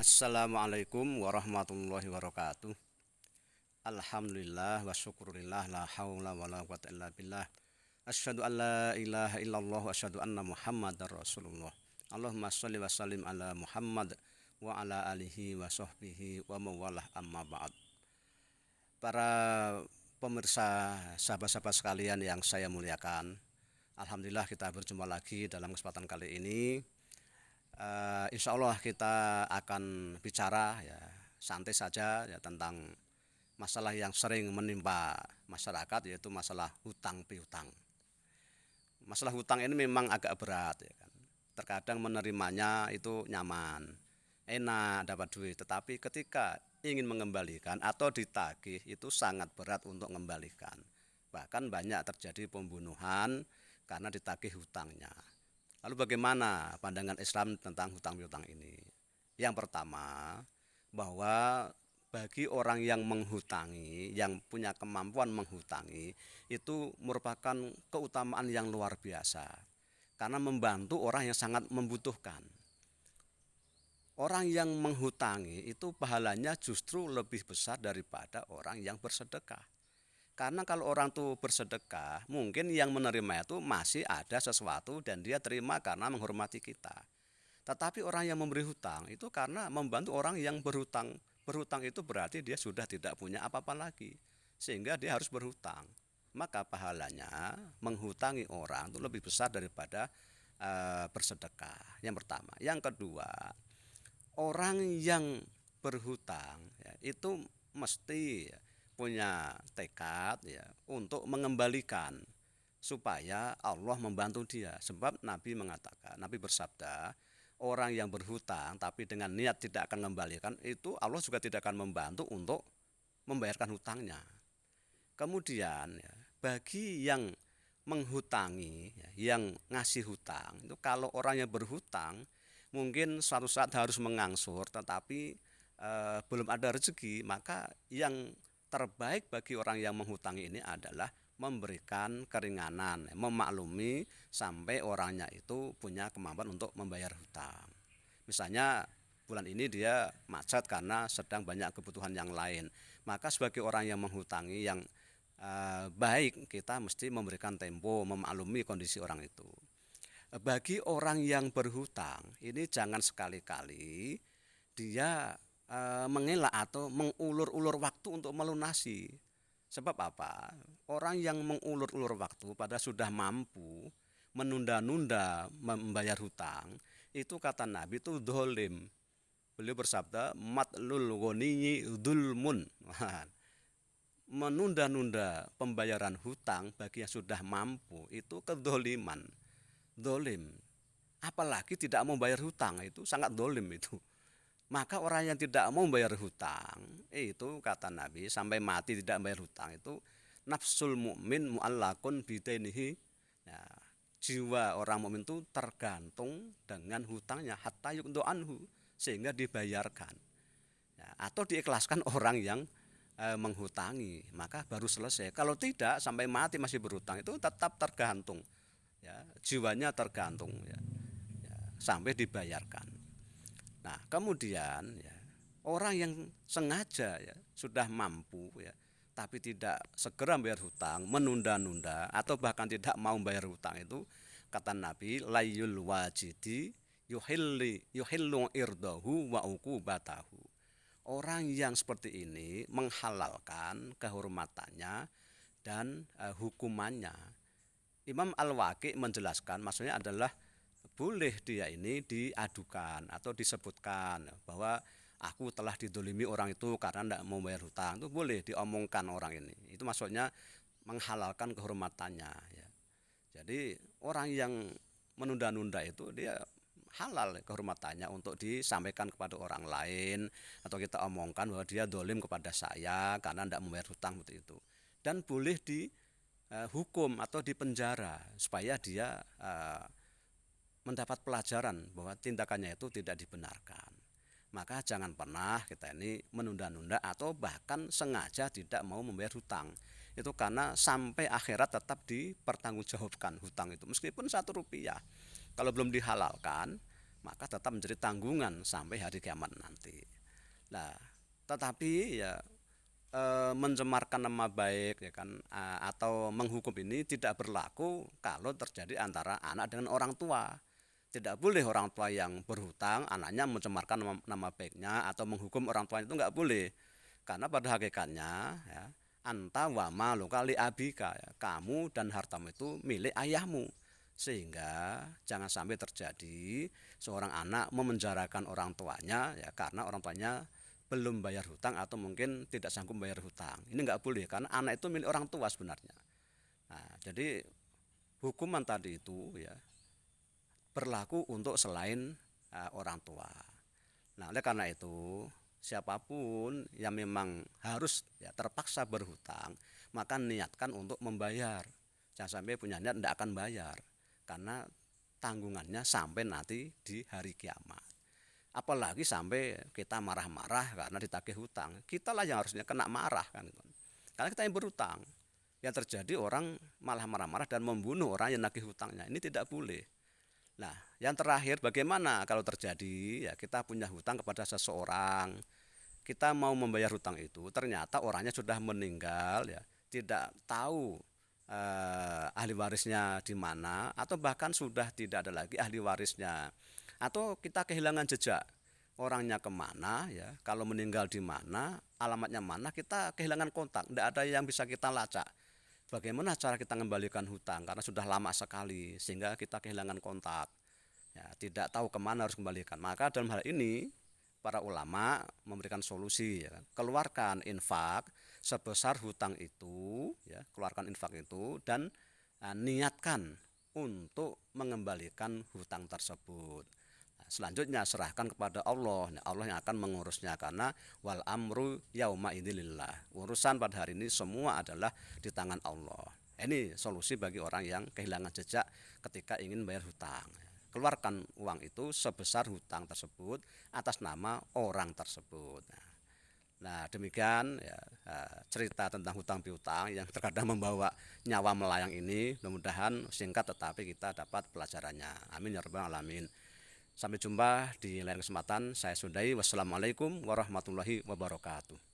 Assalamualaikum warahmatullahi wabarakatuh. Alhamdulillah wa syukurillah la haula wa la quwata illa billah. Asyhadu an la ilaha illallah wa asyhadu anna Muhammadar Rasulullah. Allahumma shalli wa sallim ala Muhammad wa ala alihi wa sahbihi wa mawalah amma ba'd. Para pemirsa, sahabat-sahabat sekalian yang saya muliakan, alhamdulillah kita berjumpa lagi dalam kesempatan kali ini. Insya Allah kita akan bicara ya santai saja ya tentang masalah yang sering menimpa masyarakat, yaitu masalah hutang piutang. Masalah hutang ini memang agak berat ya kan. Terkadang menerimanya itu nyaman, enak dapat duit, tetapi ketika ingin mengembalikan atau ditagih itu sangat berat untuk mengembalikan. Bahkan banyak terjadi pembunuhan karena ditagih hutangnya. Lalu bagaimana pandangan Islam tentang hutang piutang ini? Yang pertama, bahwa bagi orang yang menghutangi, yang punya kemampuan menghutangi, itu merupakan keutamaan yang luar biasa. Karena membantu orang yang sangat membutuhkan. Orang yang menghutangi itu pahalanya justru lebih besar daripada orang yang bersedekah. Karena kalau orang itu bersedekah, mungkin yang menerima itu masih ada sesuatu dan dia terima karena menghormati kita. Tetapi orang yang memberi hutang itu karena membantu orang yang berhutang. Berhutang itu berarti dia sudah tidak punya apa-apa lagi, sehingga dia harus berhutang. Maka pahalanya menghutangi orang itu lebih besar daripada bersedekah. Yang pertama. Yang kedua, orang yang berhutang ya, itu mesti punya tekad ya untuk mengembalikan supaya Allah membantu dia. Sebab Nabi mengatakan, Nabi bersabda, orang yang berhutang tapi dengan niat tidak akan mengembalikan, itu Allah juga tidak akan membantu untuk membayarkan hutangnya. Kemudian ya, bagi yang menghutangi ya, yang ngasih hutang itu, kalau orang yang berhutang mungkin suatu saat harus mengangsur, tetapi belum ada rezeki, maka yang terbaik bagi orang yang menghutangi ini adalah memberikan keringanan, memaklumi sampai orangnya itu punya kemampuan untuk membayar hutang. Misalnya bulan ini dia macet karena sedang banyak kebutuhan yang lain, maka sebagai orang yang menghutangi yang baik, kita mesti memberikan tempo, memaklumi kondisi orang itu. Bagi orang yang berhutang ini jangan sekali-kali dia mengelak atau mengulur-ulur waktu untuk melunasi. Sebab apa? Orang yang mengulur-ulur waktu pada sudah mampu menunda-nunda membayar hutang, itu kata Nabi itu dolim. Beliau bersabda, matlul ghaniyi dzulmun. Menunda-nunda pembayaran hutang bagi yang sudah mampu itu kedoliman, dolim. Apalagi tidak mau bayar hutang, itu sangat dolim itu. Maka orang yang tidak mau bayar hutang itu kata Nabi sampai mati tidak bayar hutang itu nafsul mukmin muallakun bidainihi. Ya, jiwa orang mukmin itu tergantung dengan hutangnya hatta yuqdu anhu, sehingga dibayarkan. Ya, atau diikhlaskan orang yang menghutangi, maka baru selesai. Kalau tidak sampai mati masih berhutang itu tetap tergantung. Ya, jiwanya tergantung ya, ya, sampai dibayarkan. Nah, kemudian ya, orang yang sengaja ya sudah mampu ya, tapi tidak segera bayar hutang, menunda-nunda atau bahkan tidak mau bayar hutang itu, kata Nabi, layul wajidi yuhillu irdahu wa uqubatahu. Orang yang seperti ini menghalalkan kehormatannya dan hukumannya. Imam Al-Waqi menjelaskan, maksudnya adalah boleh dia ini diadukan atau disebutkan bahwa aku telah didolimi orang itu karena tidak mau bayar hutang, itu boleh diomongkan orang ini. Itu maksudnya menghalalkan kehormatannya ya. Jadi orang yang menunda-nunda itu dia halal kehormatannya untuk disampaikan kepada orang lain, atau kita omongkan bahwa dia dolim kepada saya karena tidak membayar hutang seperti itu. Dan boleh dihukum atau dipenjara supaya dia mendapat pelajaran bahwa tindakannya itu tidak dibenarkan. Maka jangan pernah kita ini menunda-nunda atau bahkan sengaja tidak mau membayar hutang. Itu karena sampai akhirat tetap dipertanggungjawabkan hutang itu, meskipun 1 rupiah. Kalau belum dihalalkan, maka tetap menjadi tanggungan sampai hari kiamat nanti. Nah, tetapi ya mencemarkan nama baik ya kan, atau menghukum ini tidak berlaku kalau terjadi antara anak dengan orang tua. Tidak boleh orang tua yang berhutang anaknya mencemarkan nama baiknya atau menghukum orang tua itu nggak boleh. Karena pada hakikatnya ya, anta wa maluka li abika, ya, kamu dan hartamu itu milik ayahmu. Sehingga jangan sampai terjadi seorang anak memenjarakan orang tuanya ya karena orang tuanya belum bayar hutang atau mungkin tidak sanggup bayar hutang. Ini nggak boleh karena anak itu milik orang tua sebenarnya. Nah, jadi hukuman tadi itu ya berlaku untuk selain orang tua. Nah, oleh karena itu siapapun yang memang harus ya terpaksa berhutang, maka niatkan untuk membayar. Jangan sampai punya niat tidak akan bayar karena tanggungannya sampai nanti di hari kiamat. Apalagi sampai kita marah-marah karena ditagih hutang, kita lah yang harusnya kena marah kan, karena kita yang berhutang. Yang terjadi orang malah marah-marah dan membunuh orang yang nagih hutangnya, ini tidak boleh. Nah, yang terakhir bagaimana kalau terjadi ya kita punya hutang kepada seseorang, kita mau membayar hutang itu, ternyata orangnya sudah meninggal ya, tidak tahu ahli warisnya di mana atau bahkan sudah tidak ada lagi ahli warisnya. Atau kita kehilangan jejak orangnya kemana ya, kalau meninggal di mana, alamatnya mana, kita kehilangan kontak, tidak ada yang bisa kita lacak. Bagaimana cara kita mengembalikan hutang karena sudah lama sekali sehingga kita kehilangan kontak ya, tidak tahu kemana harus kembalikan. Maka dalam hal ini para ulama memberikan solusi ya, keluarkan infak sebesar hutang itu ya, keluarkan infak itu dan niatkan untuk mengembalikan hutang tersebut. Selanjutnya serahkan kepada Allah. Allah yang akan mengurusnya karena wal amru yauma idzilillah. Urusan pada hari ini semua adalah di tangan Allah. Ini solusi bagi orang yang kehilangan jejak ketika ingin bayar hutang. Keluarkan uang itu sebesar hutang tersebut atas nama orang tersebut. Nah, demikian ya, cerita tentang hutang piutang yang terkadang membawa nyawa melayang ini. Mudah-mudahan singkat tetapi kita dapat pelajarannya. Amin ya rabbal alamin. Sampai jumpa di lain kesempatan. Saya sudahi. Wassalamualaikum warahmatullahi wabarakatuh.